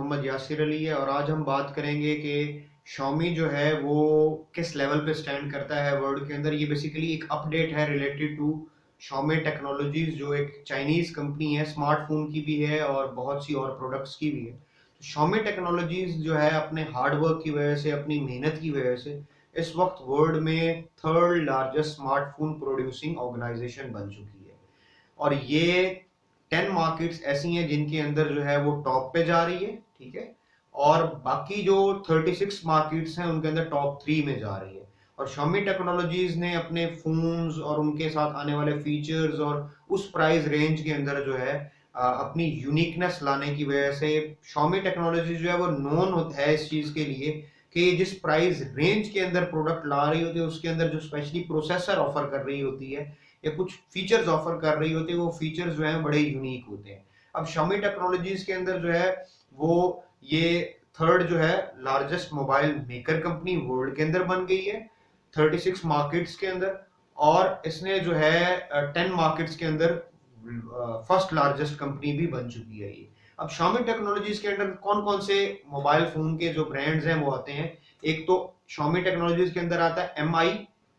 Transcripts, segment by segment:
मोहम्मद यासिर अली है और आज हम बात करेंगे कि Xiaomi जो है वो किस लेवल पे स्टैंड करता है वर्ल्ड के अंदर। ये बेसिकली एक अपडेट है रिलेटेड टू Xiaomi टेक्नोलॉजीज, जो एक चाइनीज कंपनी है, स्मार्टफोन की भी है और बहुत सी और प्रोडक्ट्स की भी है। तो Xiaomi टेक्नोलॉजीज जो है अपने हार्डवर्क की वजह से, अपनी मेहनत की वजह से इस वक्त वर्ल्ड में third largest smartphone producing organisation बन चुकी है। और ये 10 मार्केट्स ऐसी हैं जिनके अंदर जो है वो टॉप पे जा रही है, ठीक है, और बाकी जो 36 मार्केट्स हैं उनके अंदर टॉप 3 में जा रही है। और Xiaomi टेक्नोलॉजीज ने अपने फोन्स और उनके साथ आने वाले फीचर्स और उस प्राइस रेंज के अंदर जो है अपनी यूनिकनेस लाने की वजह से Xiaomi टेक्नोलॉजी जो है वो नोन है इस चीज के लिए कि जिस प्राइस रेंज के अंदर प्रोडक्ट ला रही होती है उसके अंदर जो स्पेशली प्रोसेसर ऑफर कर रही होती है या कुछ फीचर्स ऑफर कर रही होती है, वो फीचर्स जो है बड़े यूनिक होते हैं। अब Xiaomi टेक्नोलॉजीज के अंदर जो है वो ये थर्ड जो है largest mobile maker company world के अंदर बन गई है 36 मार्केट्स के अंदर, और इसने जो है 10 मार्केट्स के अंदर फर्स्ट लार्जेस्ट कंपनी भी बन चुकी है ये। अब Xiaomi टेक्नोलॉजीज के अंदर कौन कौन से मोबाइल फोन के जो ब्रांड्स हैं वो आते हैं। एक तो Xiaomi टेक्नोलॉजीज के अंदर आता है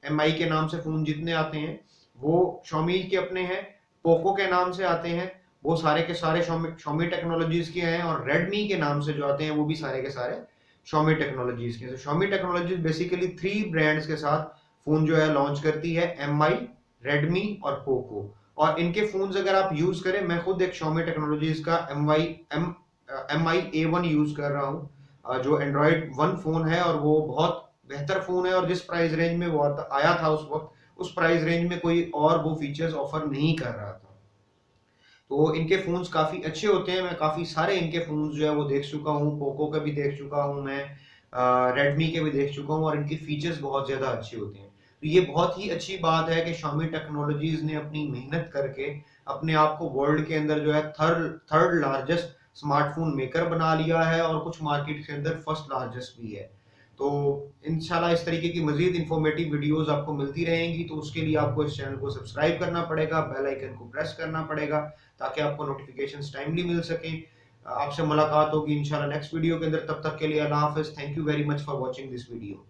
MI के नाम से फोन जितने आते हैं वो Xiaomi के अपने हैं। पोको के नाम से आते हैं, वो सारे के सारे Xiaomi टेक्नोलॉजीज के हैं। और Redmi के नाम से जो आते हैं वो भी सारे के सारे Xiaomi टेक्नोलॉजीज के। Xiaomi टेक्नोलॉजीज बेसिकली 3 ब्रांड्स के साथ फोन जो है लॉन्च करती है, MI, Redmi और पोको। और इनके फोन्स अगर आप यूज करें, मैं खुद एक Xiaomi टेक्नोलॉजीज का MI A1 यूज कर रहा हूँ, जो एंड्रॉइड 1 फोन है और वो बहुत बेहतर फोन है। और जिस प्राइस रेंज में वो आया था उस वक्त, उस प्राइस रेंज में कोई और वो फीचर्स ऑफर नहीं कर रहा था। तो इनके फोन्स काफी अच्छे होते हैं, मैं काफी सारे इनके फोन्स जो है वो देख चुका हूँ, पोको के भी देख चुका हूँ मैं, रेडमी के भी देख चुका हूँ, और इनके फीचर्स बहुत ज्यादा अच्छे होते हैं। तो ये बहुत ही अच्छी बात है कि Xiaomi टेक्नोलॉजीज ने अपनी मेहनत करके अपने आप को वर्ल्ड के अंदर जो है थर्ड लार्जेस्ट स्मार्टफोन मेकर बना लिया है और कुछ मार्केट के अंदर फर्स्ट लार्जेस्ट भी है। तो इंशाल्लाह इस तरीके की मजीद इंफॉर्मेटिव वीडियोस आपको मिलती रहेंगी। तो उसके लिए आपको इस चैनल को सब्सक्राइब करना पड़ेगा, बेल आइकन को प्रेस करना पड़ेगा ताकि आपको नोटिफिकेशंस टाइमली मिल सके। आपसे मुलाकात होगी इंशाल्लाह नेक्स्ट वीडियो के अंदर। तब तक के लिए अल्लाह हाफिज। Thank you very much for watching this video.